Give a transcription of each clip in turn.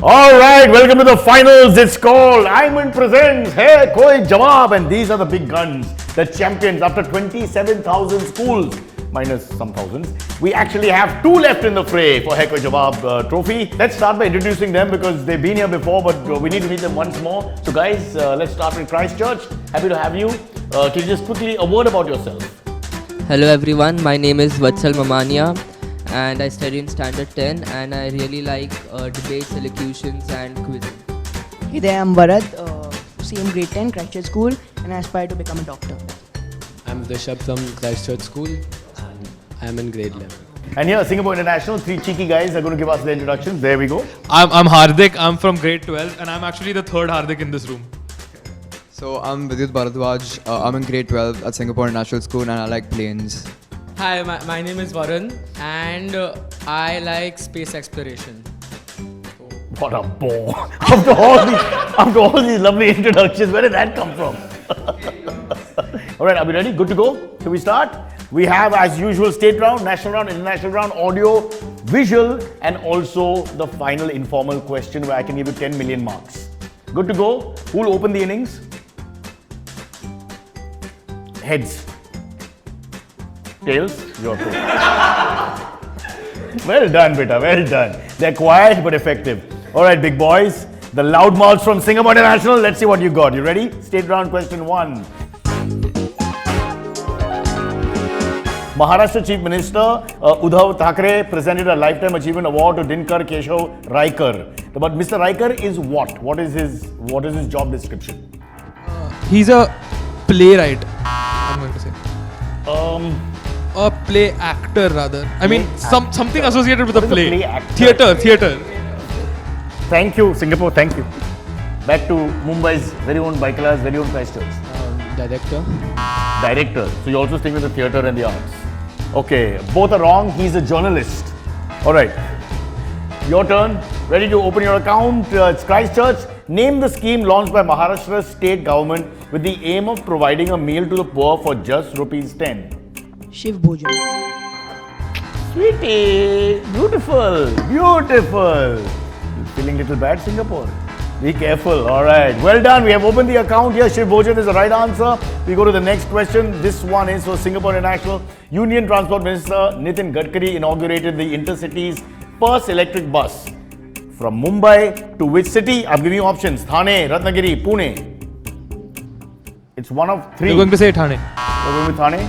All right, welcome to the finals. It's called Ayman Presents Hai Koi Jawab, and these are the big guns, the champions. After 27,000 schools, minus some thousands, we actually have two left in the fray for Hai Koi Jawab trophy. Let's start by introducing them because they've been here before, but we need to meet them once more. So, guys, let's start with Christchurch. Happy to have you. Can you just quickly a word about yourself? Hello everyone, my name is Vatsal Mamania and I study in Standard 10 and I really like debates, elocutions and quizzing. Hey there, I'm Bharat, same grade 10, Christchurch School, and I aspire to become a doctor. I'm Rishabh from Christchurch School and I'm in grade 11. And here, Singapore International, three cheeky guys are going to give us their introductions. There we go. I'm Hardik, I'm from grade 12 and I'm actually the third Hardik in this room. So I'm Vidyut Bharadwaj, I'm in grade 12 at Singapore International School and I like planes. Hi, my name is Varun and I like space exploration. What a bore. After all these lovely introductions, where did that come from? All right, are we ready? Good to go? Shall we start? We have, as usual, state round, national round, international round, audio, visual, and also the final informal question where I can give you 10 million marks. Good to go? Who will open the innings? Heads. Tails? Your turn. Well done, beta. Well done. They're quiet but effective. All right, big boys. The loud mouths from Singapore International. Let's see what you got. You ready? State round question 1. Maharashtra Chief Minister Uddhav Thackeray presented a Lifetime Achievement Award to Dinkar Keshav Raikar. But Mr. Raikar is what? What is his job description? He's a playwright, I'm going to say. A play actor rather. I mean, something associated with a What is a play. play actor? Theatre. Thank you, Singapore. Thank you. Back to Mumbai's very own Baikala's very own Christchurch. Director. Director. So you also stick with the theatre and the arts. Okay, both are wrong. He's a journalist. All right. Your turn. Ready to open your account? It's Christchurch. Name the scheme launched by Maharashtra state government with the aim of providing a meal to the poor for just ₹10. Shiv Bhojan. Sweetie, beautiful, beautiful. You feeling little bad, Singapore? Be careful. All right. Well done. We have opened the account here. Shiv Bhojan is the right answer. We go to the next question. This one is for Singapore International. Union Transport Minister Nitin Gadkari inaugurated the Intercities Pulse electric bus from Mumbai to which city? I'm giving you options. Thane, Ratnagiri, Pune. It's one of three. You're going to say Thane. We're going with Thane.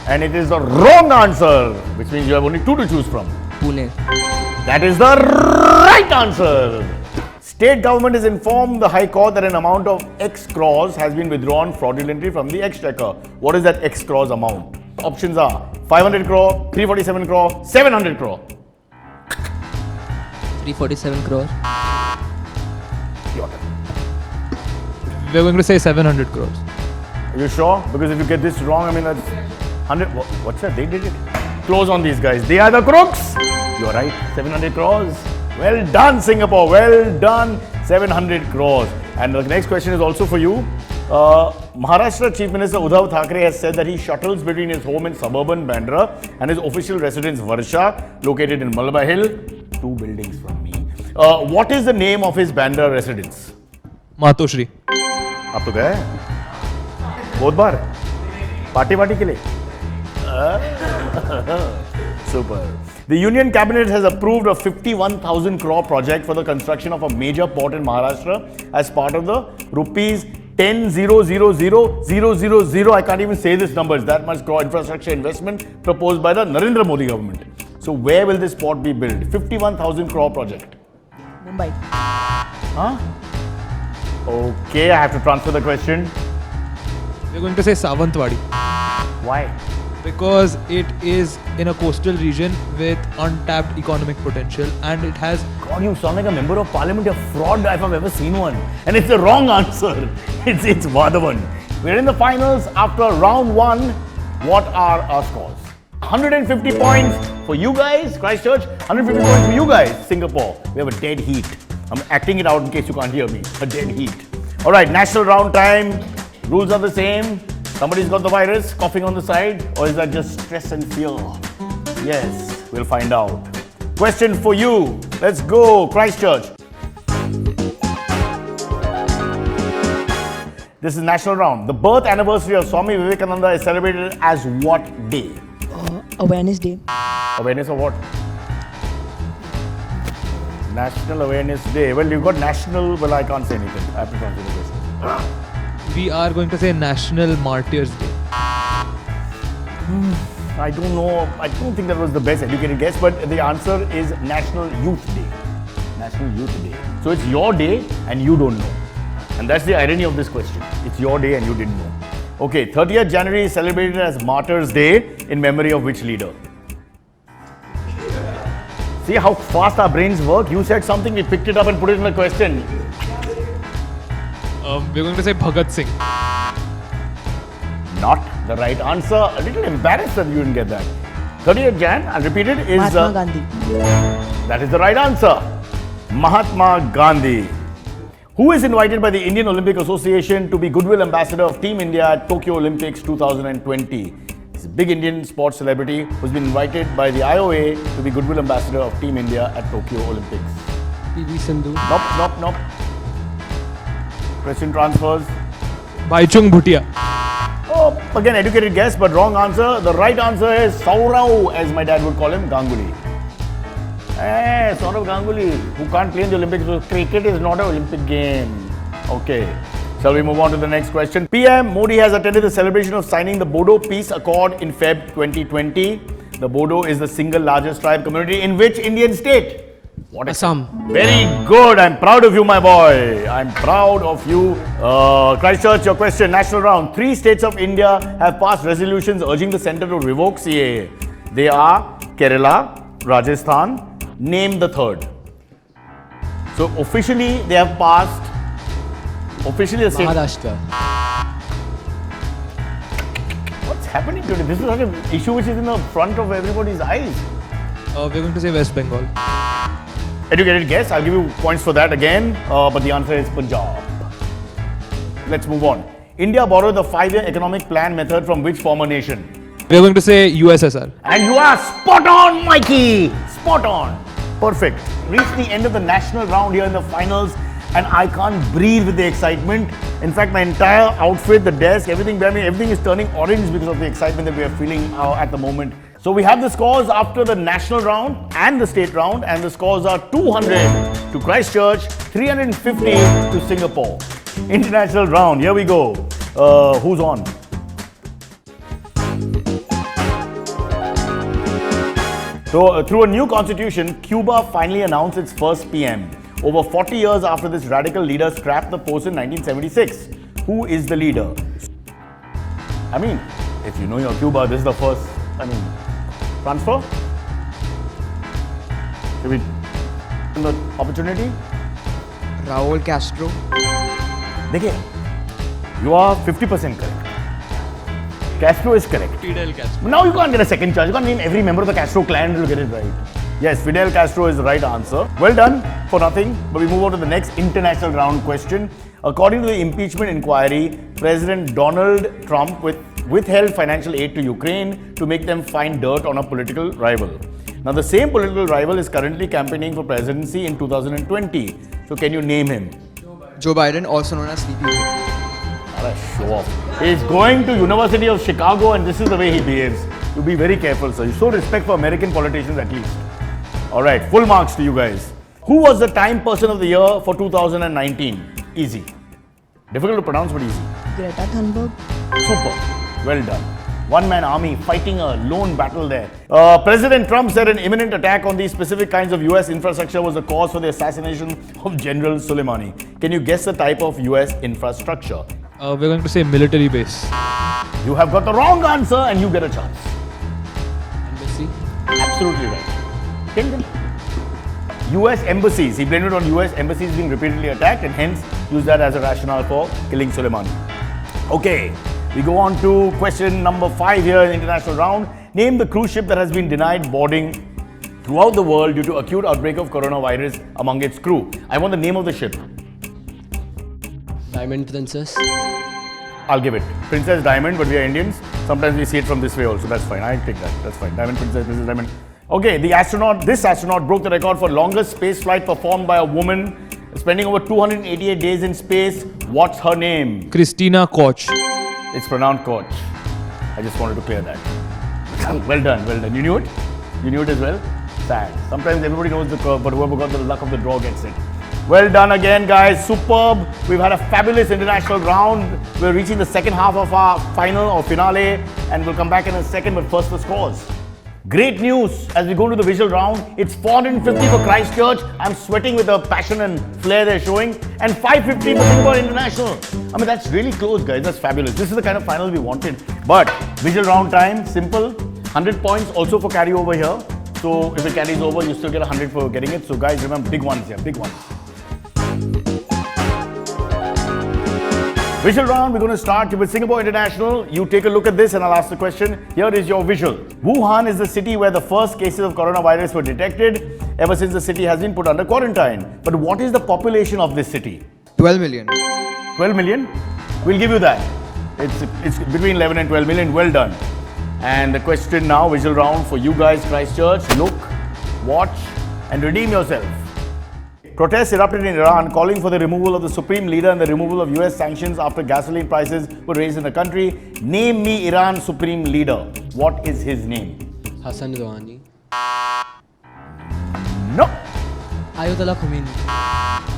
And it is the wrong answer, which means you have only two to choose from. Pune. That is the right answer. State government has informed the High Court that an amount of X crores has been withdrawn fraudulently from the Exchequer. What is that X crores amount? Options are 500 crore, 347 crore, 700 crore. 347 crore. Your turn. We're going to say 700 crores. Are you sure? Because if you get this wrong, I mean that's 100. What's that? They did it. Close on these guys. They are the crooks. You're right. 700 crores. Well done, Singapore. Well done. 700 crores. And the next question is also for you. Maharashtra Chief Minister Uddhav Thackeray has said that he shuttles between his home in suburban Bandra and his official residence Varsha, located in Malabar Hill, 2 buildings from me. What is the name of his Bandra residence? Matoshri. आप तो गए बहुत बार party के लिए Super. The Union Cabinet has approved a 51,000 crore project for the construction of a major port in Maharashtra as part of the rupees 10,000,000. I can't even say this number. It's that much crore infrastructure investment proposed by the Narendra Modi government. So where will this port be built? 51,000 crore project. Mumbai. Huh? Okay, I have to transfer the question. We're going to say Savantwadi. Why? Because it is in a coastal region with untapped economic potential and it has... God, you sound like a member of parliament, a fraud if I've ever seen one. And it's the wrong answer. It's Vadhavan. We're in the finals after round 1. What are our scores? 150 points for you guys, Christchurch. 150 points for you guys, Singapore. We have a dead heat. I'm acting it out in case you can't hear me. A dead heat. All right, national round time. Rules are the same. Somebody's got the virus coughing on the side, or is that just stress and fear? Yes, we'll find out. Question for you. Let's go, Christchurch. This is national round. The birth anniversary of Swami Vivekananda is celebrated as what day? Awareness Day. Awareness of what? National Awareness Day. Well, you've got national, well, I can't say anything. I have to answer the question. We are going to say National Martyrs Day. I don't know. I don't think that was the best educated guess, but the answer is National Youth Day. National Youth Day. So it's your day and you don't know. And that's the irony of this question. It's your day and you didn't know. Okay, 30th January is celebrated as Martyrs Day in memory of which leader? See how fast our brains work? You said something, we picked it up and put it in the question. We're going to say Bhagat Singh. Not the right answer. A little embarrassed that you didn't get that. 30th Jan, I'll repeat it, is... Mahatma Gandhi. That is the right answer. Mahatma Gandhi. Who is invited by the Indian Olympic Association to be Goodwill Ambassador of Team India at Tokyo Olympics 2020? He's a big Indian sports celebrity who's been invited by the IOA to be Goodwill Ambassador of Team India at Tokyo Olympics. PV Sindhu. Nope. Question transfers. Baichung Bhutia. Oh, again, educated guess, but wrong answer. The right answer is Saurav, as my dad would call him, Ganguly. Hey, Saurav Ganguly, who can't play in the Olympics. So cricket is not an Olympic game. Okay. Shall we move on to the next question? PM Modi has attended the celebration of signing the Bodo Peace Accord in Feb 2020. The Bodo is the single largest tribe community in which Indian state? What is Assam. Very good. I'm proud of you, my boy. I'm proud of you. Christchurch, your question. National round. 3 states of India have passed resolutions urging the centre to revoke CAA. They are Kerala, Rajasthan. Name the third. So officially they have passed. Officially the state. Maharashtra. What's happening today? This is such an issue which is in the front of everybody's eyes. We're going to say West Bengal. Educated guess. I'll give you points for that again. But the answer is Punjab. Let's move on. India borrowed the 5-year economic plan method from which former nation? We're going to say USSR. And you are spot on, Mikey! Spot on. Perfect. Reached the end of the national round here in the finals, and I can't breathe with the excitement. In fact, my entire outfit, the desk, everything behind me, everything is turning orange because of the excitement that we are feeling at the moment. So we have the scores after the national round and the state round, and the scores are 200 to Christchurch, 350 to Singapore. International round, here we go. Who's on? So, through a new constitution, Cuba finally announced its first PM. Over 40 years after this radical leader scrapped the post in 1976. Who is the leader? I mean, if you know your Cuba, this is the first, transfer? Should we give the opportunity? Raul Castro. Dekhiye, you are 50% correct. Castro is correct. Fidel Castro. Now you can't get a second chance. You can't name every member of the Castro clan to get it right. Yes, Fidel Castro is the right answer. Well done for nothing. But we move on to the next international round question. According to the impeachment inquiry, President Donald Trump withheld financial aid to Ukraine to make them find dirt on a political rival. Now the same political rival is currently campaigning for presidency in 2020. So can you name him? Joe Biden, also known as Sleepy Joe. What a show off. He's going to University of Chicago and this is the way he behaves. You be very careful, sir. You show respect for American politicians at least. Alright, full marks to you guys. Who was the Time Person of the Year for 2019? Easy. Difficult to pronounce but easy. Greta Thunberg. Super. Well done. One-man army fighting a lone battle there. President Trump said an imminent attack on these specific kinds of US infrastructure was the cause for the assassination of General Soleimani. Can you guess the type of US infrastructure? We're going to say military base. You have got the wrong answer and you get a chance. Embassy. Absolutely right. Kingdom. US embassies. He blamed it on US embassies being repeatedly attacked and hence used that as a rationale for killing Soleimani. Okay, we go on to question number 5 here in the international round. Name the cruise ship that has been denied boarding throughout the world due to acute outbreak of coronavirus among its crew. I want the name of the ship. Diamond Princess. I'll give it. Princess Diamond, but we are Indians. Sometimes we see it from this way also. That's fine. I'll take that. That's fine. Diamond Princess, Princess Diamond. Okay, this astronaut broke the record for longest space flight performed by a woman spending over 288 days in space. What's her name? Christina Koch. It's pronounced Koch. I just wanted to clear that. Well done, well done. You knew it? You knew it as well? Sad. Sometimes everybody knows the curve, but whoever got the luck of the draw gets it. Well done again, guys. Superb. We've had a fabulous international round. We're reaching the second half of our final or finale, and we'll come back in a second, but first the scores. Great news as we go to the visual round. It's 450 for Christchurch. I'm sweating with the passion and flair they're showing. And 550 for Singapore International. I mean, that's really close, guys. That's fabulous. This is the kind of final we wanted. But visual round time, simple. 100 points also for carryover here. So if it carries over, you still get 100 for getting it. So guys, remember, big ones here, big ones. Visual round, we're going to start with Singapore International. You take a look at this and I'll ask the question. Here is your visual. Wuhan is the city where the first cases of coronavirus were detected. Ever since the city has been put under quarantine. But what is the population of this city? 12 million. 12 million? We'll give you that. It's between 11 and 12 million. Well done. And the question now, visual round for you guys, Christchurch. Look, watch and redeem yourself. Protests erupted in Iran calling for the removal of the supreme leader and the removal of US sanctions after gasoline prices were raised in the country. Name me Iran's supreme leader. What is his name? Hassan Rouhani. No. Ayatollah Khomeini.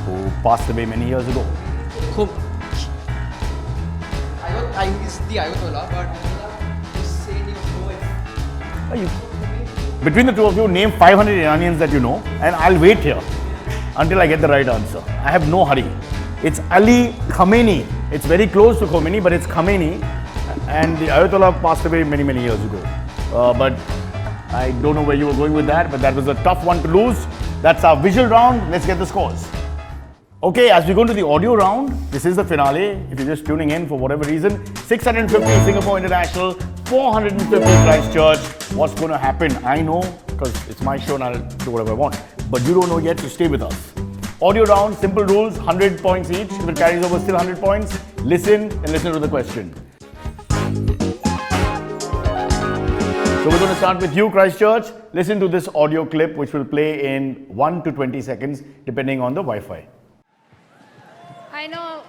Who passed away many years ago. He's the Ayatollah, but he's saying he was Between the two of you, name 500 Iranians that you know, and I'll wait here until I get the right answer. I have no hurry. It's Ali Khamenei. It's very close to Khomeini, but it's Khamenei. And the Ayatollah passed away many, many years ago. But I don't know where you were going with that, but that was a tough one to lose. That's our visual round. Let's get the scores. Okay, as we go into the audio round, this is the finale. If you're just tuning in for whatever reason, 650 Singapore International, 450 Christchurch. What's going to happen? I know, because it's my show and I'll do whatever I want. But you don't know yet, so stay with us. Audio round, simple rules, 100 points each. If it carries over, still 100 points. Listen and listen to the question. So we're going to start with you, Christchurch. Listen to this audio clip, which will play in 1 to 20 seconds, depending on the Wi-Fi. I know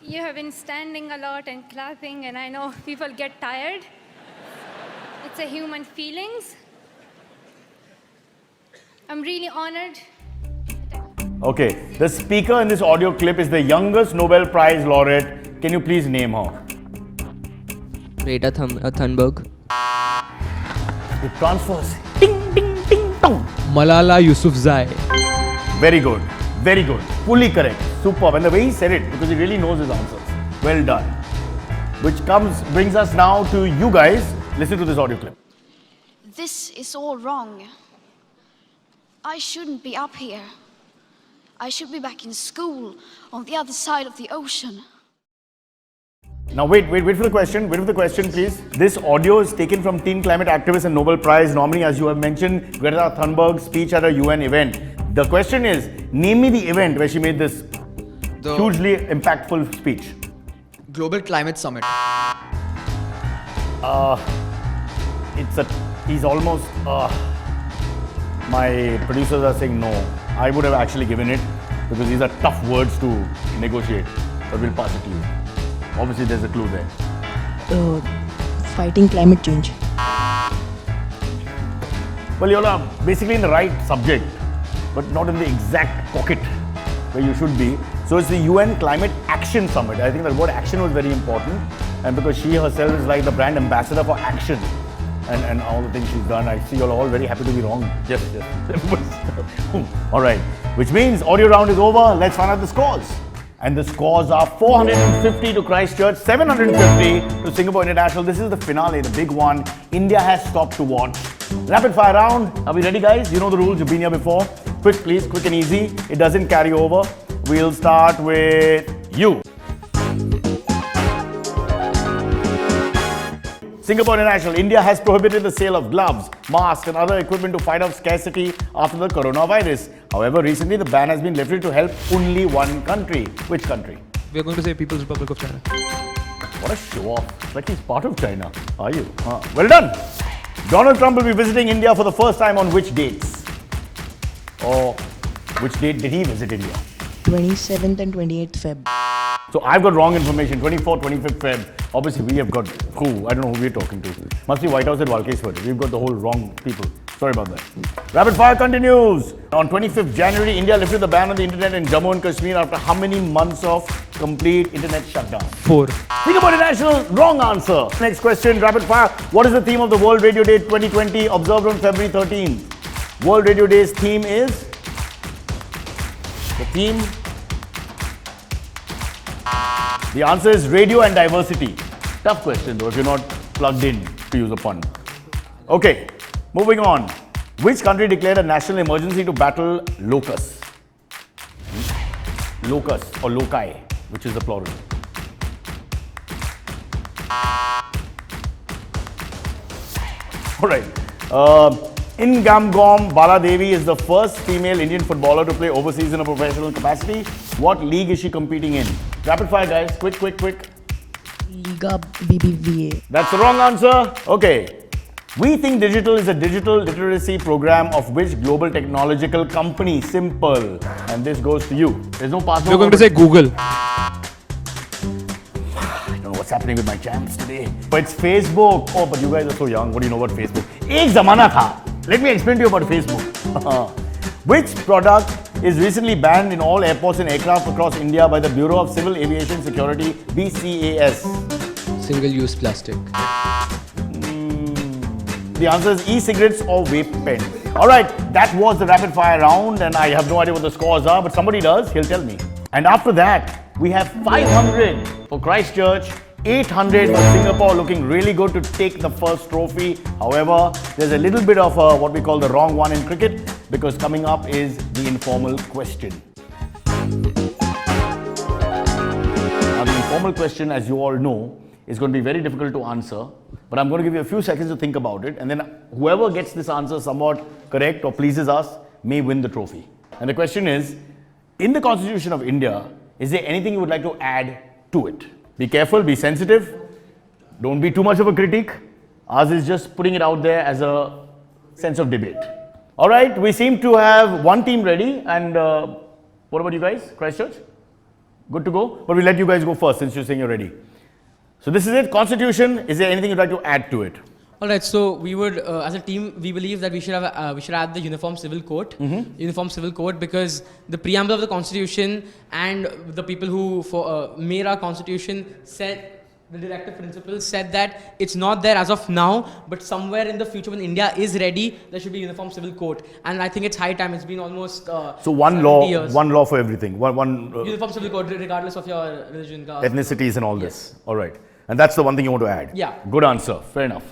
you have been standing a lot and clapping, and I know people get tired. It's a human feelings. I'm really honored. Okay, the speaker in this audio clip is the youngest Nobel Prize laureate. Can you please name her? Greta Thunberg. It transfers. Ding, ding, ding, dong. Malala Yousafzai. Very good. Very good. Fully correct. Superb. And the way he said it, because he really knows his answers. Well done. Which brings us now to you guys. Listen to this audio clip. This is all wrong. I shouldn't be up here. I should be back in school on the other side of the ocean. Now wait for the question. Wait for the question, please. This audio is taken from teen climate activist and Nobel Prize nominee, as you have mentioned, Greta Thunberg's speech at a UN event. The question is, name me the event where she made this hugely impactful speech. Global Climate Summit. He's almost, my producers are saying no. I would have actually given it because these are tough words to negotiate, but we'll pass it to you. Obviously, there's a clue there. Fighting climate change. Well, you're basically in the right subject, but not in the exact pocket where you should be. So it's the UN Climate Action Summit. I think the word action was very important, and because she herself is like the brand ambassador for action and all the things she's done. I see you're all very happy to be wrong. Yes. All right, which means audio round is over. Let's find out the scores. And the scores are 450 to Christchurch, 750 to Singapore International. This is the finale, the big one. India has stopped to watch. Rapid fire round. Are we ready, guys? You know the rules. You've been here before. Quick, please. Quick and easy. It doesn't carry over. We'll start with you. Singapore International. India has prohibited the sale of gloves, masks and other equipment to fight off scarcity after the coronavirus. However, recently the ban has been lifted to help only one country. Which country? We are going to say People's Republic of China. What a show off. It's like he's part of China. Are you? Well done. Donald Trump will be visiting India for the first time on which dates? Or which date did he visit India? 27th and 28th Feb. So I've got wrong information. 24th, 25th Feb. Obviously, we have got who? I don't know who we're talking to. Must be White House at Walkesford. We've got the whole wrong people. Sorry about that. Rapid fire continues. On 25th January, India lifted the ban on the internet in Jammu and Kashmir after how many months of complete internet shutdown? 4. Singapore International, wrong answer. Next question, rapid fire. What is the theme of the World Radio Day 2020 observed on February 13th? World Radio Day's theme is? The theme? The answer is radio and diversity. Tough question though if you're not plugged in, to use a pun. Okay, moving on. Which country declared a national emergency to battle locusts? Locusts or loci, which is the plural. Alright. In Gamgom, Baladevi is the first female Indian footballer to play overseas in a professional capacity. What league is she competing in? Rapid fire, guys. Quick, quick, quick. Liga BBVA. That's the wrong answer. Okay. We Think Digital is a digital literacy program of which global technological company? Simple. And this goes to you. There's no password. You're going to say Google. I don't know what's happening with my champs today. But it's Facebook. Oh, but you guys are so young. What do you know about Facebook? Ek zamana tha. Let me explain to you about Facebook. Which product is recently banned in all airports and aircraft across India by the Bureau of Civil Aviation Security, BCAS? Single-use plastic. The answer is e-cigarettes or vape pen. Alright, that was the rapid fire round and I have no idea what the scores are, but somebody does, he'll tell me. And after that, we have 500 for Christchurch, 800 for Singapore, looking really good to take the first trophy. However, there's a little bit of what we call the wrong one in cricket, because coming up is the informal question. Now the informal question, as you all know, is going to be very difficult to answer, but I'm going to give you a few seconds to think about it, and then whoever gets this answer somewhat correct or pleases us may win the trophy. And the question is, in the Constitution of India, is there anything you would like to add to it? Be careful, be sensitive, don't be too much of a critique. Ours is just putting it out there as a sense of debate. Alright, we seem to have one team ready, and what about you guys? Christchurch? Good to go? But we'll let you guys go first since you're saying you're ready. So this is it, Constitution. Is there anything you'd like to add to it? All right, so we would, as a team, we believe that we should add the Uniform Civil Code, Uniform Civil Code, because the preamble of the Constitution and the people who made our Constitution said, the directive principles said that it's not there as of now, but somewhere in the future when India is ready, there should be Uniform Civil Code. And I think it's high time. It's been almost so one law, years. One law for everything. One Uniform Civil Code, regardless of your religion, caste, ethnicities, and all this. All right, and that's the one thing you want to add. Yeah. Good answer. Fair enough.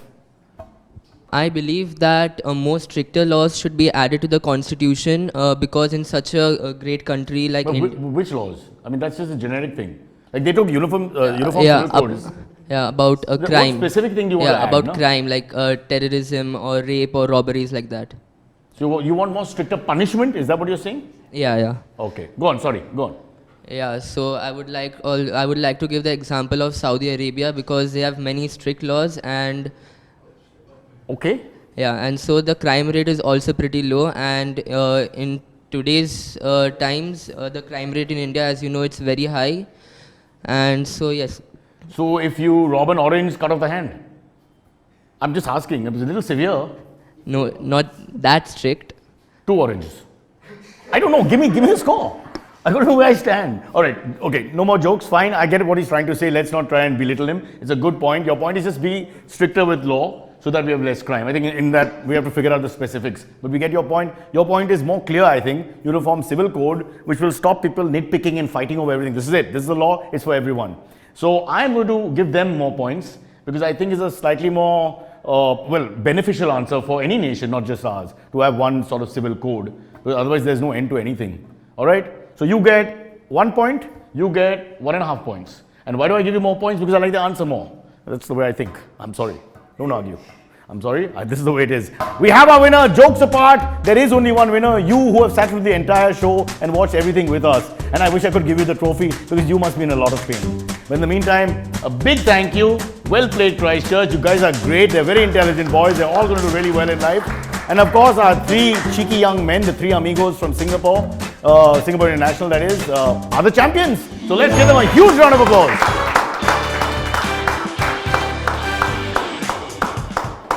I believe that more stricter laws should be added to the constitution because in such a great country like which laws? I mean, that's just a generic thing. Like they took uniform civil codes. About a crime. What specific thing do you want to add? About crime like terrorism or rape or robberies like that. So you want more stricter punishment? Is that what you're saying? Yeah. Okay. Go on. Sorry. Go on. Yeah. So I would like to give the example of Saudi Arabia because they have many strict laws and. Okay. Yeah, and so the crime rate is also pretty low, and in today's times, the crime rate in India, as you know, it's very high, and so yes. So if you rob an orange, cut off the hand. I'm just asking. It was a little severe. No, not that strict. 2 oranges. I don't know. Give me a score. I don't know where I stand. All right. Okay. No more jokes. Fine. I get what he's trying to say. Let's not try and belittle him. It's a good point. Your point is just be stricter with law, so that we have less crime. I think in that we have to figure out the specifics. But we get your point. Your point is more clear, I think. Uniform Civil Code, which will stop people nitpicking and fighting over everything. This is it. This is the law. It's for everyone. So I'm going to give them more points because I think it's a slightly more, beneficial answer for any nation, not just ours, to have one sort of civil code. Because otherwise, there's no end to anything. All right? So you get 1 point. You get 1.5 points. And why do I give you more points? Because I like the answer more. That's the way I think. I'm sorry. Don't argue. I'm sorry. This is the way it is. We have our winner. Jokes apart, there is only one winner. You who have sat through the entire show and watched everything with us. And I wish I could give you the trophy because you must be in a lot of pain. But in the meantime, a big thank you. Well played, Christchurch. You guys are great. They're very intelligent boys. They're all going to do really well in life. And of course, our 3 cheeky young men, the 3 amigos from Singapore. Singapore International, that is, are the champions. So let's give them a huge round of applause.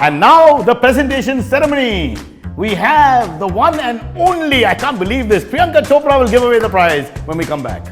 And now the presentation ceremony. We have the one and only, I can't believe this, Priyanka Chopra will give away the prize when we come back.